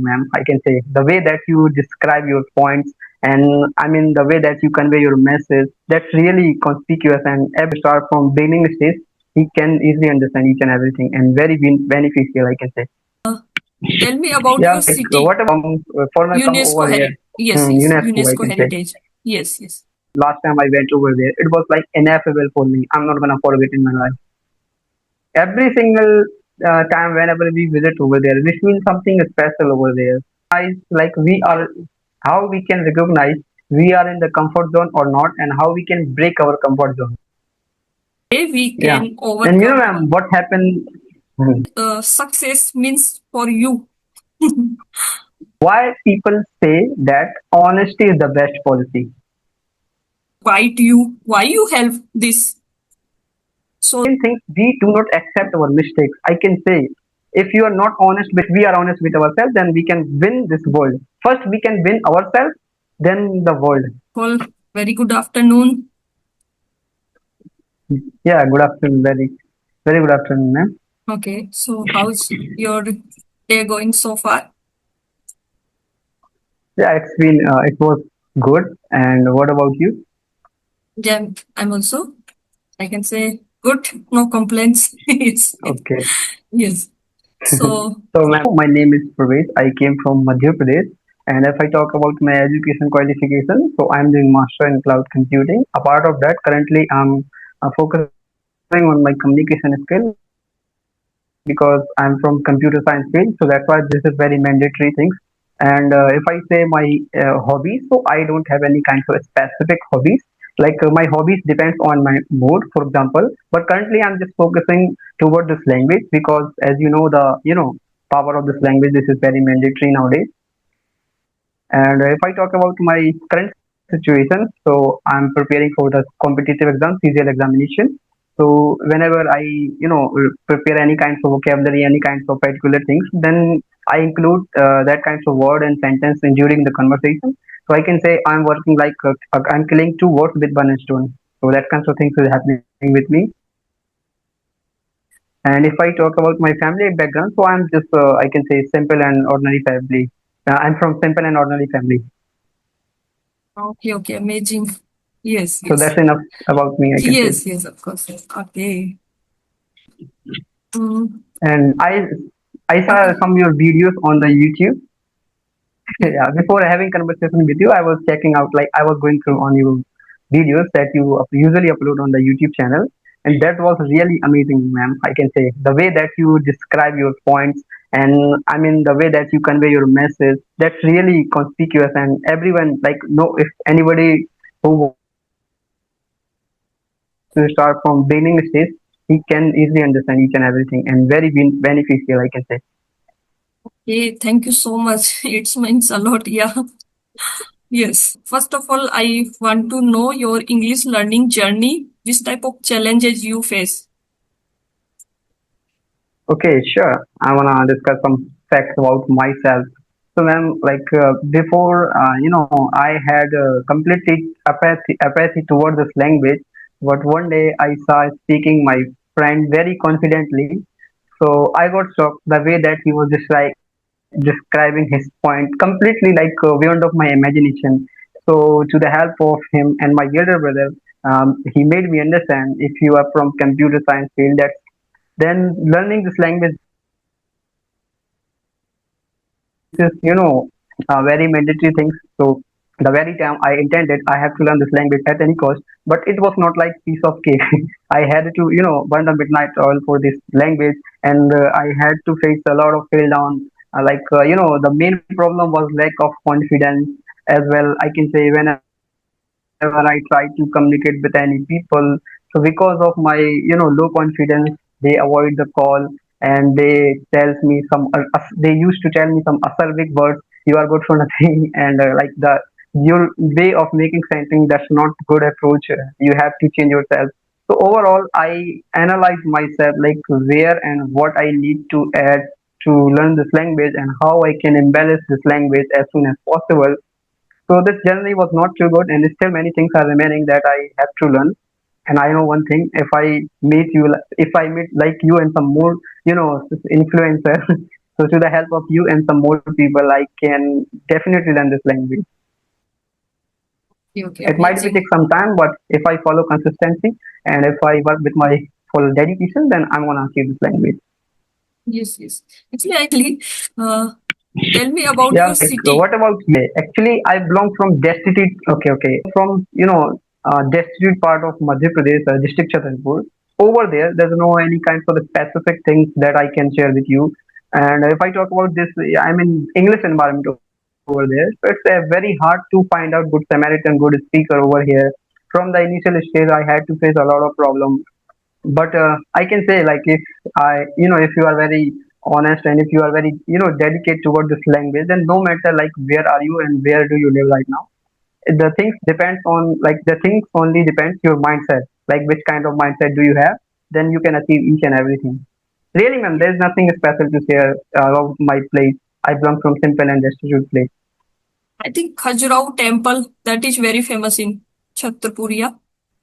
ma'am. I can say the way that you describe your points, and I mean the way that you convey your message, that's really conspicuous. And every start from beginning stage, he can easily understand each and everything, and very beneficial. I can say. Tell me about Yeah, your like city, foreigner come UNESCO over here. heritage. Yes, yes, UNESCO, I UNESCO can say. heritage. Yes, yes. Last time I went over there, it was like ineffable for me. I'm not gonna forget in my life. Every single time whenever we visit over there, we feel something special over there. I like we are how we can recognize we are in the comfort zone or not, and how we can break our comfort zone. Way we Yeah, can and you know, overcome ma'am, what happened? Hmm. success means for you. Why people say that honesty is the best policy? Why do you? Why you help this? So Second thing, we do not accept our mistakes. I can say, if you are not honest with, we are honest with ourselves, then we can win this world. First, we can win ourselves, then the world. all very good afternoon. Yeah, good afternoon. Very good afternoon, ma'am. Okay, so how's your day going so far? Yeah, it was good. And what about you? Yeah, I'm also. I can say good, no complaints. Yes, Okay. yes. So So, ma'am, my name is Pravesh. I came from Madhya Pradesh. And if I talk about my education qualification, so I'm doing master in cloud computing. Apart of that, currently I'm focusing on my communication skill because I'm from computer science field. So that's why this is very mandatory things. And if I say my hobbies, so I don't have any kind of specific hobbies. Like my hobbies depends on my mood, for example. But currently, I'm just focusing toward this language because, as you know, the power of this language. This is very mandatory nowadays. And if I talk about my current situation, so I'm preparing for the competitive exam, CGL examination. So whenever I, prepare any kinds of vocabulary, any kinds of particular things, then I include that kinds of word and sentence in during the conversation. So I can say I'm working like I'm killing two words with one stone. So that kinds of things is happening with me. And if I talk about my family background, so I'm just I can say simple and ordinary family. I'm from simple and ordinary family. okay, okay, amazing. Yes, So yes. that's enough about me, I can say. Yes, yes, of course. Okay. Mm, And I saw okay. some of your videos on the YouTube. Yeah, before having conversation with you, I was checking out like I was going through on your videos that you usually upload on the YouTube channel, and that was really amazing, ma'am. I can say the way that you describe your points, and I mean the way that you convey your message. That's really conspicuous, and everyone like know if anybody who to start from beginning stage, he can easily understand each and everything, and very beneficial, I can say. Okay, thank you so much. It means a lot. Yeah. Yes. First of all, I want to know your English learning journey. Which type of challenges you face? Okay, sure. I wanna discuss some facts about myself. So, ma'am, like before, I had completely apathy towards this language. But one day I saw speaking my friend very confidently. So I got shocked the way that he was just like describing his point completely like beyond of my imagination. So to the help of him and my elder brother, he made me understand if you are from computer science field, that then learning this language is very mandatory things. So the very time I intended I have to learn this language at any cost, but it was not like piece of cake. I had to burn the midnight oil for this language, and I had to face a lot of fail down. The main problem was lack of confidence as well. I can say whenever I try to communicate with any people, so because of my low confidence, they avoid the call, and they used to tell me some acerbic words. You are good for nothing, and like the your way of making something that's not good approach. You have to change yourself. So overall, I analyze myself like where and what I need to add to learn this language and how I can embellish this language as soon as possible. So this journey was not too good, and still many things are remaining that I have to learn. And I know one thing: if I meet like you and some more, influencer, So to the help of you and some more people, I can definitely learn this language. Okay, okay, It might be amazing. take some time, but if I follow consistency and if I work with my full dedication, then I'm gonna achieve this language. Yes, yes. Uh, tell me about Yeah, your like city. what about you? Actually, I belong from destitute. Okay, okay. From destitute part of Madhya Pradesh, district Chhatarpur. Over there, there's no any kind of specific things that I can share with you. And if I talk about this, I'm in English environment over there. So it's very hard to find out good Samaritan, good speaker over here. From the initial stage, I had to face a lot of problems, but I can say like if if you are very honest and if you are very dedicated toward this language, then no matter like where are you and where do you live right now, the things depends on like the things only depends your mindset, like which kind of mindset do you have, then you can achieve each and everything. Really, man, there's nothing special to share about my place. I belong from simple and destitute place. I think Khajuraho temple that is very famous in Chhatarpuria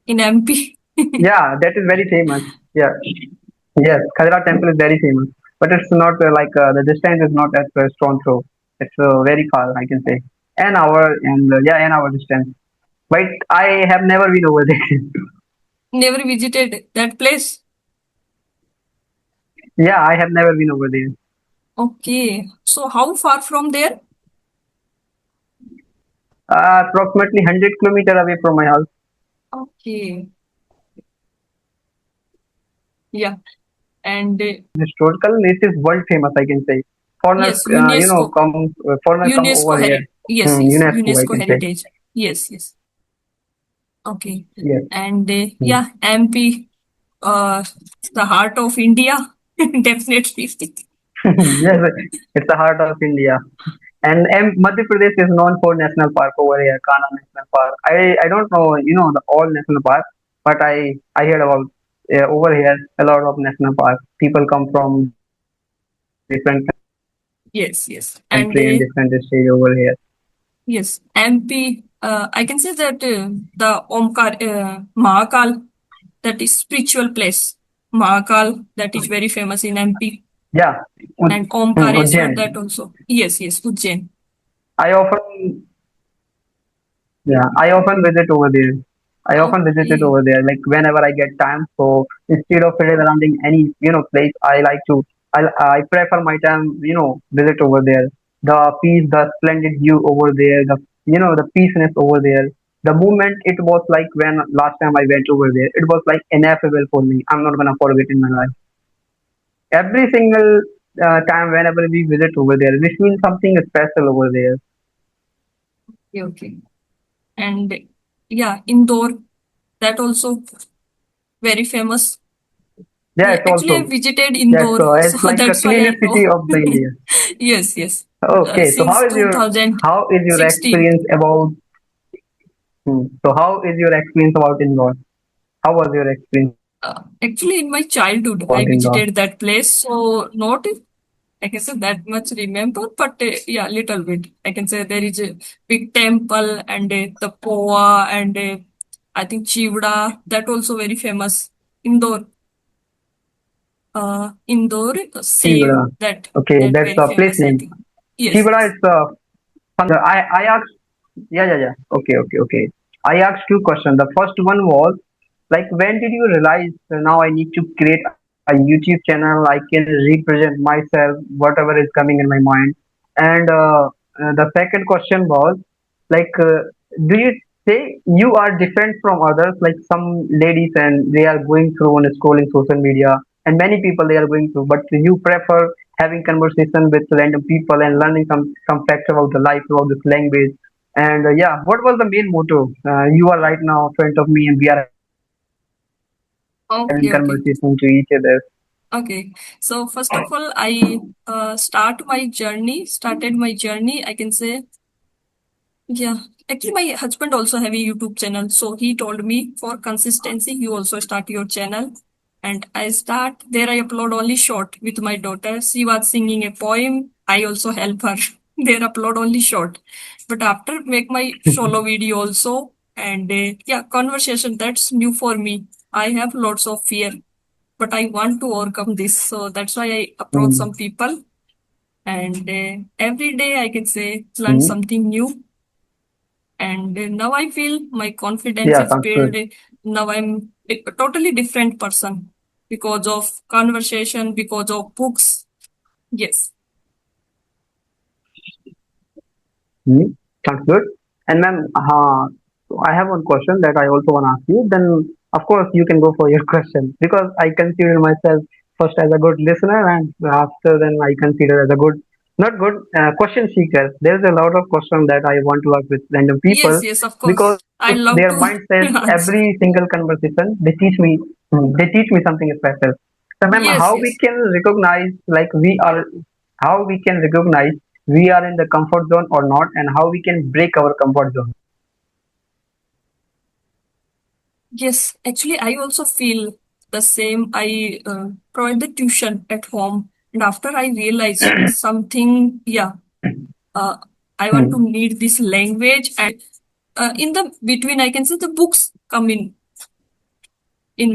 in MP. Yeah, that is very famous. Yeah. Yes, Khajuraho temple is very famous, but it's not the distance is not as strong throw. It's very far, I can say, an hour and yeah, an hour distance. But I have never been over there. Never visited that place. Yeah, I have never been over there. Okay. So how far from there? Approximately 100 kilometer away from my house. Okay. Yeah. And Historical, it is world famous, I can say. Foreigners, yes, UNESCO. foreigners come UNESCO over here. heritage. Yes, yes. UNESCO, I UNESCO can say. heritage. Yes, yes. Okay. Yes. And Mm. yeah, MP, uh, the heart of India. Definitely. Yes, it's the heart of India. And Madhya Pradesh is known for national park over here, Kana National Park. I don't know, the all national park, but I heard about over here a lot of national parks. People come from different country and different state over here. Yes, yes. And yes, MP. I can say that the Omkar, Mahakal, that is spiritual place. Mahakal, that is very famous in MP. Yeah, And Omkareshwar, Ujjain. that also. Yes, yes, Ujjain. I often Yeah, I often visit over there. I often visit it Okay. over there, like whenever I get time. So instead of sitting around in any place, I prefer my time visit over there. The peace, the splendid view over there, the peaceness over there. The moment it was like when last time I went over there, it was like ineffable for me. I'm not gonna forget in my life. Every single time whenever we visit over there, we feel something special over there. Okay, okay. And yeah, Indore, that also very famous. Yeah, Yeah, it's actually, I also visited yeah, Indore, so it's like a that's why I cleanest know. city of the India. Yes, yes. Okay, so Since how is your 2016. experience about so how is your experience about Indore? How was your experience about Indore? Actually, in my childhood, I visited that place, so not I can say that much remember, but yeah, little bit. I can say there is a big temple and the Poa and I think Chivda, that also very famous. Indore, Indore, Chibra. save Okay, that that's very a place famous. I name. think. Yes, Chibra yes. is I asked yeah. Okay. I asked two questions. The first one was like when did you realize now I need to create a YouTube channel? I can represent myself, whatever is coming in my mind. And the second question was like, do you say you are different from others? Like some ladies and they are going through and scrolling social media, and many people they are going through, but you prefer having conversation with random people and learning some facts about the life, about this language. And yeah, what was the main motto? You are right now in front of me, and we are having conversation to each other. Okay, okay. Okay. So first of all, I started my journey. I can say yeah. Actually, my husband also have a YouTube channel. So he told me for consistency, you also start your channel. And I start there. I upload only short with my daughter. She was singing a poem. I also help her. There upload only short. But after make my solo video also. And yeah, conversation that's new for me. I have lots of fear, but I want to overcome this. So that's why I approach Mm, some people And every day I can say learn Hmm. something new. And now I feel my confidence Yeah, is sounds built. good. Now I'm a totally different person because of conversation, because of books. Yes. Hmm. Sounds good. And ma'am, I have one question that I also want to ask you. Then, of course, you can go for your question because I consider myself first as a good listener, and after then I consider as a good, not good, question seeker. There's a lot of questions that I want to ask with random people Yes, yes, of because course. I their love mind to says answer. every single conversation they teach me something special. So, ma'am, how Yes, we yes. can recognize like we are, how we can recognize we are in the comfort zone or not, and how we can break our comfort zone. Yes, actually, I also feel the same. I provide the tuition at home, and after I realize something, yeah, uh, I want to Hmm. need this language, and in the between, I can say the books come in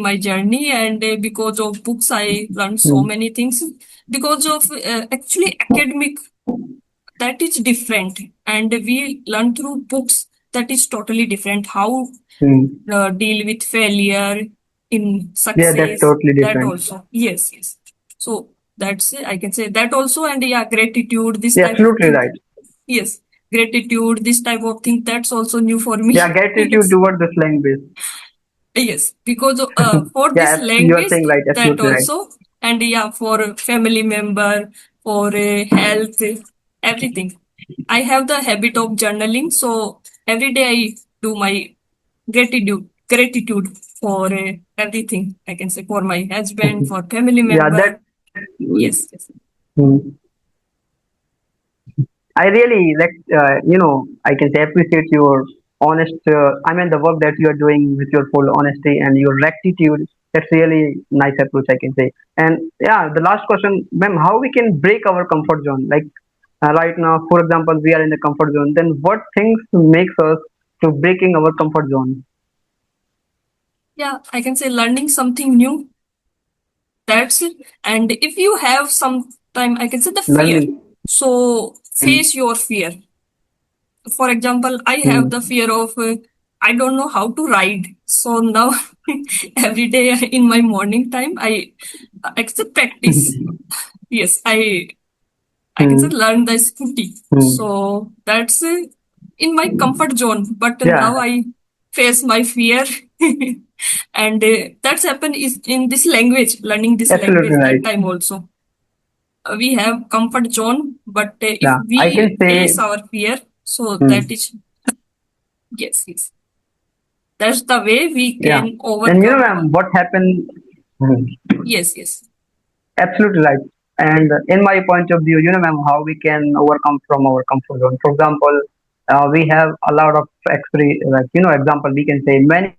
my journey, and because of books, I learned so Hmm. many things. Because of actually academic, that is different, and we learn through books. That is totally different. How Hmm. deal with failure in Yeah, that's success, totally that different. also. Yes, yes. So that's it, I can say that also. And yeah, gratitude, this Yeah, type of absolutely thing. right. Yes, gratitude, this type of thing, that's also new for Yeah, me. gratitude Yes, towards this language. yes, because for this Yeah, you are language, saying right, that absolutely right. also. And yeah, for a family member, for health, everything. I have the habit of journaling, so every day I do my gratitude for everything. I can say for my husband, for family Yeah, that. member. Yes, yes, Hmm. I really like, I can say appreciate your honest, I mean, the work that you are doing with your full honesty and your rectitude. That's really nice approach, I can say. And yeah, the last question, ma'am, how we can break our comfort zone? Like right now, for example, we are in the comfort zone. Then what things makes us to breaking our comfort zone? yeah. I can say learning something new. That's it. And if you have some time, I can say the fear. Learning. So Hmm. face your fear. For example, I have the Hmm. fear of I don't know how to ride. So now every day in my morning time, I can say practice. Yes, I can say Hmm. learn the scooty. Hmm. So that's in my comfort zone. But Yeah, now I face my fear, and that's happened is in this language, learning this absolutely language. right. That time also we have comfort zone, but if Yeah, I can we say. face our fear, so that Hmm. is yes, yes. That's the way we Yeah, can and overcome our. ma'am, what happened? Hmm. Yes, yes, Absolutely right. And in my point of view, ma'am, how we can overcome from our comfort zone. For example, we have a lot of like, example, we can say many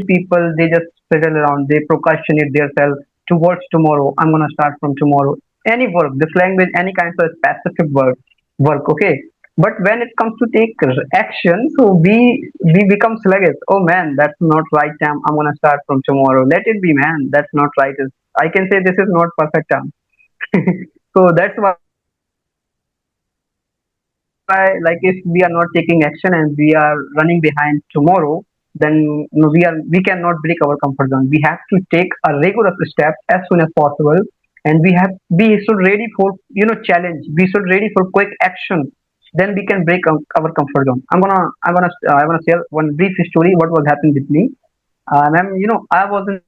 people, they just settle around, they procrastinate themselves towards tomorrow. I'm going to start from tomorrow. Any work, this language, any kind of specific work, okay? But when it comes to take action, so we become sluggish. Oh man, that's not right time. I'm gonna start from tomorrow. Let it be, man. That's not right. I can say this is not perfect time. So that's why, like, if we are not taking action and we are running behind tomorrow, then we cannot break our comfort zone. We have to take a rigorous step as soon as possible, and we should ready for challenge. We should ready for quick action. Then we can break our comfort zone. I wanna share one brief story. What was happening with me? Ma'am, I was in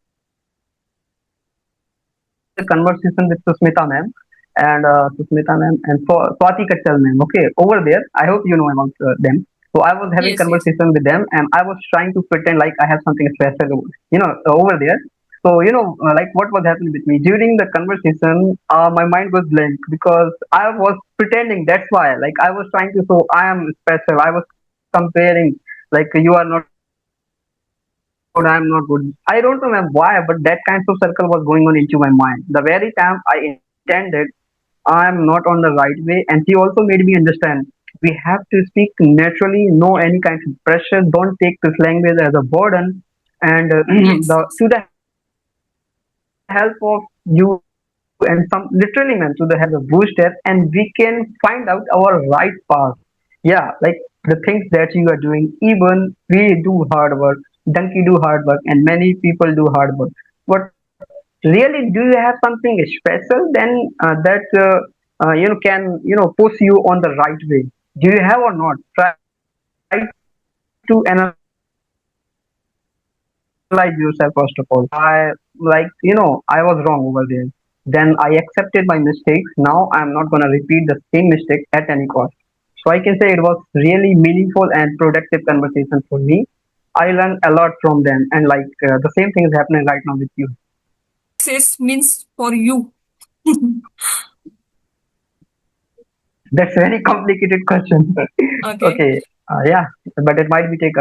the conversation with Susmita ma'am, and Susmita ma'am and Swati Katchal ma'am. Okay, over there. I hope you know about them. So I was having conversation with them, and I was yes, trying yes, to pretend like I have something special, over there. So like what was happening with me during the conversation? My mind was blank because I was pretending. That's why, like I was trying to show I am special. I was comparing, like you are not good, I am not good. I don't know ma'am why, but that kind of circle was going on into my mind. The very time I intended I am not on the right way, and she also made me understand we have to speak naturally, no any kind of pressure. Don't take this language as a burden. And the yes, to the help of you, I can say, to the help of you, and some literally meant to the have the booster, and we can find out our right path. Yeah, like the things that you are doing, even we do hard work, donkey do hard work, and many people do hard work. But really, do you have something special then can push you on the right way? Do you have or not? Try to analyze yourself first of all. I was wrong over there. Then I accepted my mistakes. Now I'm not gonna repeat the same mistake at any cost. So I can say it was really meaningful and productive conversation for me. I learned a lot from them, and the same thing is happening right now with you. Success means for you. That's a very complicated question. Okay. Okay, yeah, but it might be take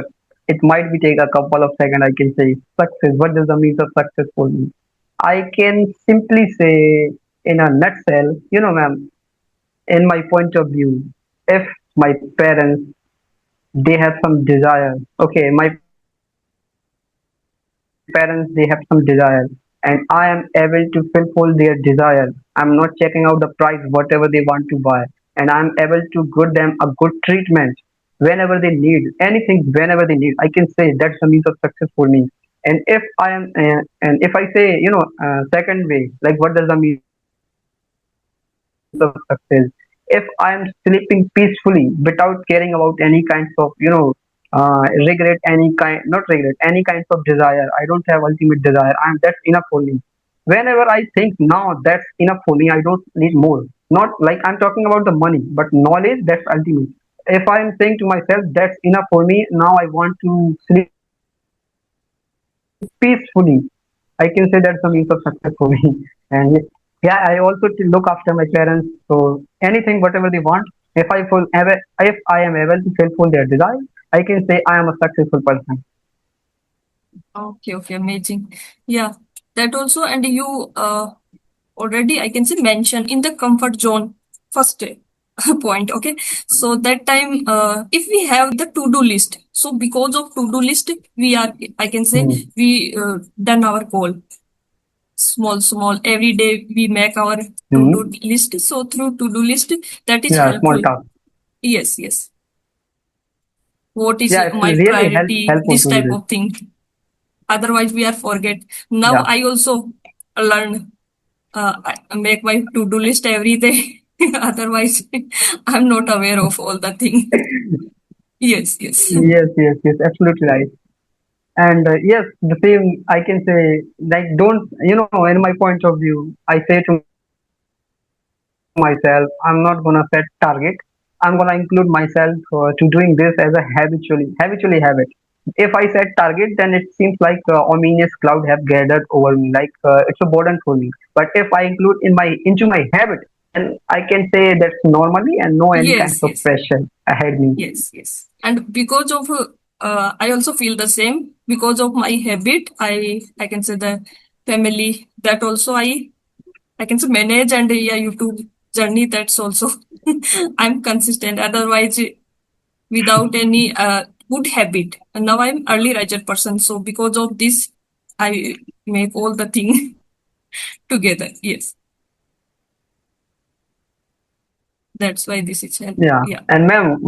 a couple of seconds. I can say success. What does the mean of success for me? I can simply say in a nutshell, ma'am, in my point of view, if my parents they have some desire, okay, my parents they have some desire, and I am able to fulfill their desire. I'm not checking out the price, whatever they want to buy, and I'm able to give them a good treatment whenever they need anything, whenever they need. I can say that's the means of success for me. And if I say second way, like what does the means of success? If I am sleeping peacefully without caring about any kinds of regret, any kind not regret any kinds of desire. I don't have ultimate desire. I'm That's enough for me. Whenever I think now that's enough for me, I don't need more. Not like I'm talking about the money, but knowledge, that's ultimate. If I'm saying to myself that's enough for me, now I want to sleep peacefully. I can say that's the means of success for me. And yeah, I also look after my parents. So anything, whatever they want, if I am able to fulfill their desire, I can say I am a successful person. Okay, okay, amazing. Yeah, that also, and you already, I can say, mention in the comfort zone first point. Okay, so that time, if we have the to-do list, so because of to-do list, we are, I can say, Hmm. we done our goal. Small, every day we make our Hmm. to-do list. So through to-do list, that is Yeah, small helpful. task. Yes, yes. What is Yeah, it's my really priority? helpful This to do type this. of thing. Otherwise, we are forget. Now Yeah. I also learn. I make my to-do list every day. Otherwise, I'm not aware of all the thing. Yes, yes. Yes, absolutely right. And yes, the same I can say, like, don't, in my point of view, I say to myself, I'm not gonna set target. I'm gonna include myself to doing this as a habitually habit. If I set target, then it seems like ominous cloud have gathered over me, it's a burden for me. But if I include into my habit, then I can say that's normally and no any kinds of Yes, yes. pressure ahead me. Yes, yes. And because of I also feel the same because of my habit. I can say the family that also I can say manage and yeah YouTube journey. That's also I'm consistent. Otherwise, without any good habit, and now I'm early riser person. So because of this, I make all the thing together. Yes, that's why this is help. Yeah, Yeah, and ma'am,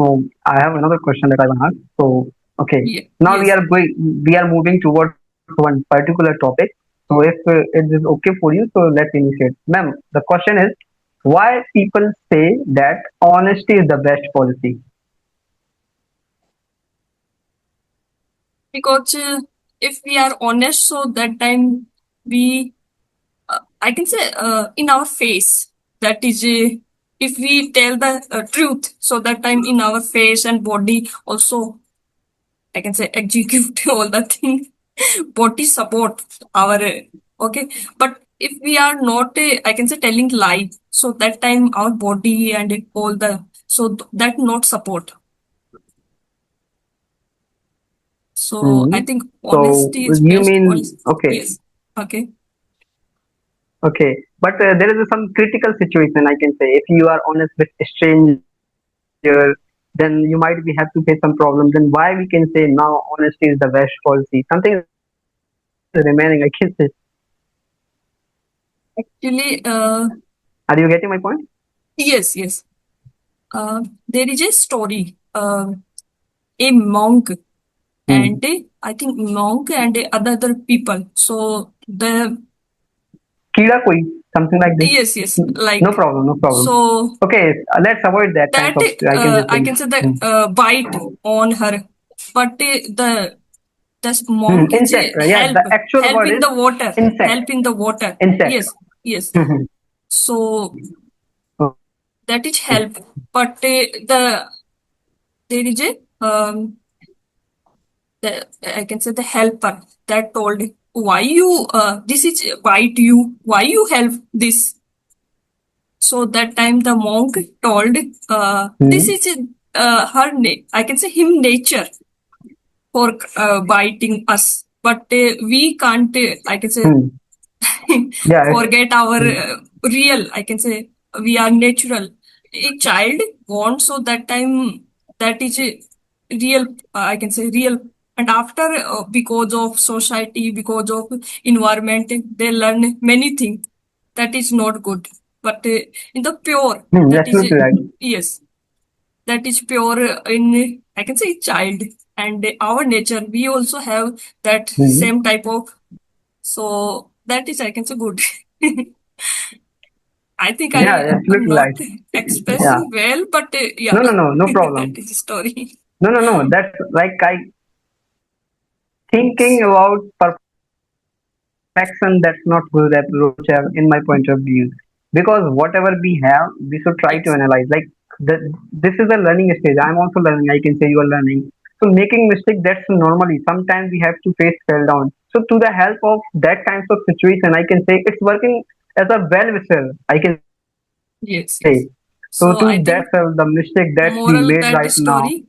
I have another question that I want to ask. So, okay, yeah, now yes. we are moving towards one particular topic. So, if it is okay for you, so let's initiate. Ma'am, the question is, why people say that honesty is the best policy? Because if we are honest, so that time we I can say in our face. That is, if we tell the truth, so that time in our face and body also, I can say execute all the things. Body support our okay, but if we are not, I can say telling lie, so that time our body and all the that not support. So I Hmm. think So, honesty is you best mean, policy. okay, Yes. Okay. okay, but there is some critical situation, I can say. If you are honest with a stranger, then you might be have to face some problem. Then why we can say now honesty is the best policy? Something is remaining, I can say. Actually, Are you getting my point? yes, yes. There is a story. A monk and Hmm. I think monk and other people. So the Kida koi, something like this. yes, yes, No like problem, no problem. so Okay, let's avoid that kind that of, I can say I things. can say the Hmm. bite on her, but the monk is Insect, yeah, help the actual help word in is the water, insect. help in the water. Insect. Yes, yes. Hmm. So Okay. that is help, but there is a the I can say the helper that told why you this is bite you, why you help this. So that time the monk told this Hmm. is I can say him nature for biting us, but we can't I can say Hmm. Yeah. forget our Hmm. real I can say we are natural. A child wants so that time that is a real I can say real, and after because of society, because of environment, they learn many things that is not good, but in the pure that is Absolutely right. yes, that is pure in I can say child, and our nature we also have that Hmm. same type of, so that is I can say good. I think I Yeah, am absolutely right. not Yeah. expressing well, but yeah, No, no, no, no that problem. is the story. No, no, no. That's like I thinking about perfection. That's not good approach in my point of view. Because whatever we have, we should try to analyze. Like Yes, this is a learning stage. I'm also learning. I can say you are learning. So making mistake, that's normally. Sometimes we have to face fell down. So to the help of that kinds of situation, I can say it's working as a well whistle. I can say. So to yes, that yes. well, the So I mistake that think we made right now. moral that story.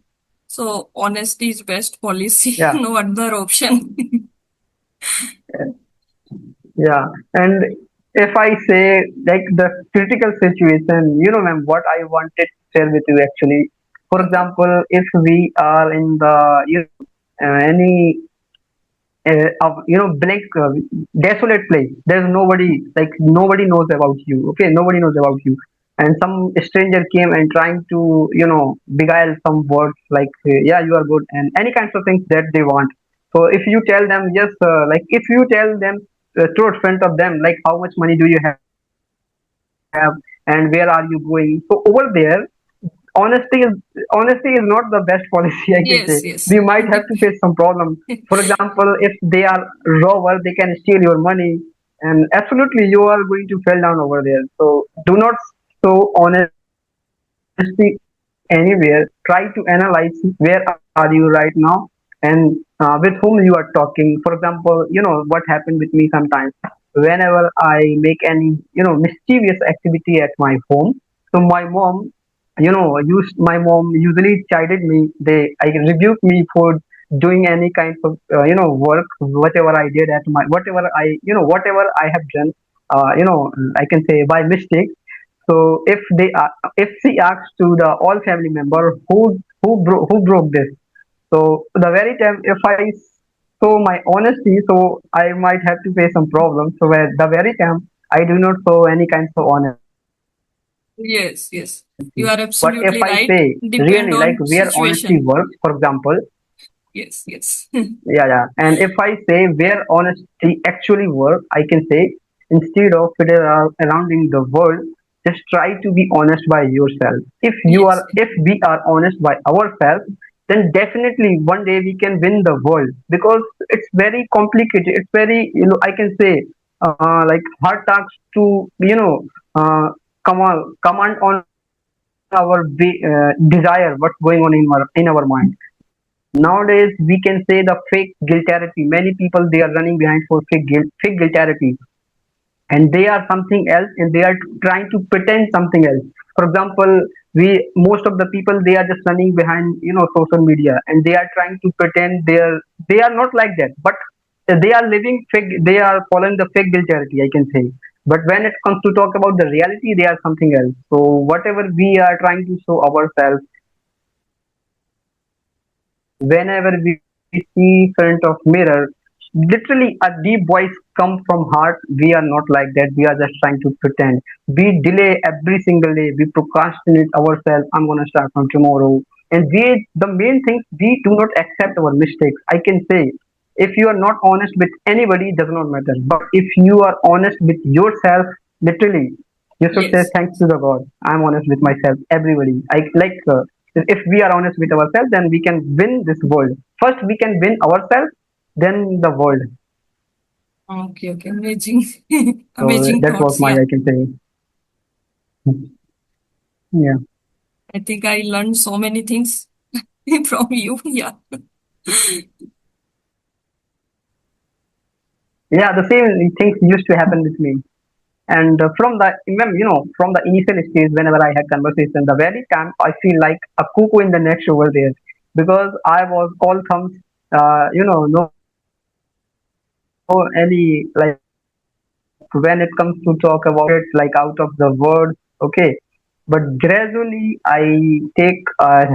So honesty is best Yeah. policy, no other option. Yeah, and if I say like the critical situation, ma'am, what I wanted to share with you actually. For Okay. example, if we are in the, any, blank, desolate place, there's nobody, like nobody knows about you. Okay, nobody knows about you, and some stranger came and trying to, beguile some words like, yeah, you are good, and any kinds of things that they want. So if you tell them, yes, like if you tell them through front of them, like how much money do you have and where are you going? So over there, honesty is honesty is not the best policy. I can say we might have Yes, to yes. face some problem. For example, if they are robber, they can steal your money, and absolutely you are going to fall down over there. So do not show honesty anywhere. Try to analyze where are you right now, and with whom you are talking. For example, what happened with me sometimes. Whenever I make any, mischievous activity at my home, so my mom, my mom usually chided me. I rebuked me for doing any kind of, work, whatever I did at my, whatever I have done, I can say by mistake. So if she asks to the all family member who broke this, so the very time if I show my honesty, so I might have to face some problems. So at the very time I do not show any kinds of honesty. But if I Yes, say yes. You are really, absolutely like right. where Depend honesty on works, for situation. example, Yes, yes. yeah, yeah. And if I say where honesty actually works, I can say instead of it surrounding the world, just try to be honest by yourself. Yes, If we are honest by ourselves, then definitely one day we can win the world, because it's very complicated. It's very, I can say, like hard tasks to, command on our desire, what's going on in our mind. Nowadays we can say the fake guiltarity. Many people, they are running behind for fake guiltarity, and they are something else, and they are trying to pretend something else. For example, we most of the people, they are just running behind, social media, and they are trying to pretend they are not like that, but they are living fake, they are following the fake guiltarity, I can say. But when it comes to talk about the reality, they are something else. So whatever we are trying to show ourselves, whenever we see front of mirror, literally a deep voice come from heart. We are not like that. We are just trying to pretend. We delay every single day. We procrastinate ourselves. I'm gonna start from tomorrow. And we, the main thing, we do not accept our mistakes. I can say, if you are not honest with anybody, it does not matter. But if you are honest with yourself, literally, you should say Yes. thanks to the God. I'm honest with myself. Everybody, I like. If we are honest with ourselves, then we can win this world. First, we can win ourselves, then the world. Okay, okay. Amazing. So Amazing that was thoughts. my, Yeah. I can say, yeah, I think I learned so many things from you. Yeah. yeah. The same things used to happen with me. And from the from the initial stage, whenever I had conversation, the very time I feel like a cuckoo in the next over there, because I was all thumbs, no any like when it comes to talk about words, like out of the word, okay. But gradually I take a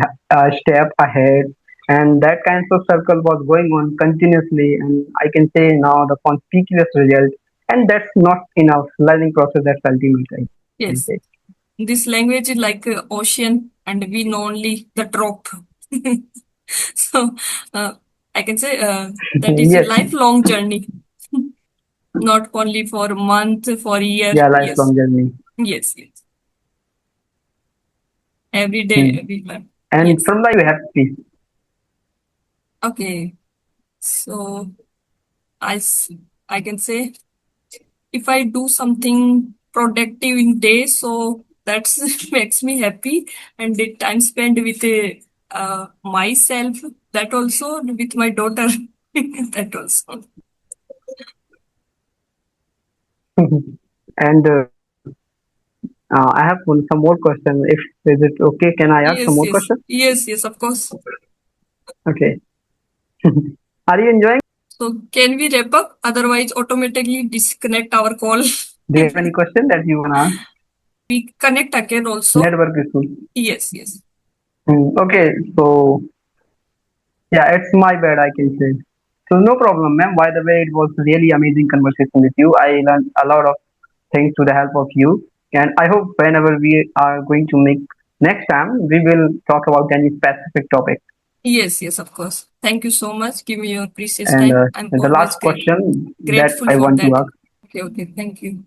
step ahead, and that kind of circle was going on continuously, and I can say now the conspicuous result. And that's not enough learning process. That's ultimate, I can say. Yes. This language is like ocean, and we know only the drop. So uh, I can say that is a Yes, lifelong journey, not only for a month, for a year. yeah, Yes. lifelong journey. Yes. Yes. Every Hmm. day we learn. And Yes. from the you have peace. Okay. So I, s- I can say if I do something productive in day, so that's makes me happy, and the time spent with myself, that also with my daughter, that also. And I have some more question. If is it okay? Can I ask some more Yes, question? yes, yes, yes, of course. Okay. Are you enjoying? So can we wrap up? Otherwise, automatically disconnect our call. Do you have any question that you wanna ask? We connect again also. Network issue. Yes, yes, Okay, so yeah, it's my bad, I can say. So no problem, ma'am. By the way, it was really amazing conversation with you. I learned a lot of things to the help of you, and I hope whenever we are going to make next time, we will talk about any specific topic. yes, yes, of course. Thank you so much. Give me your precious And time. I'm the last always question that grateful I for want to that. ask. Okay, okay. Thank you.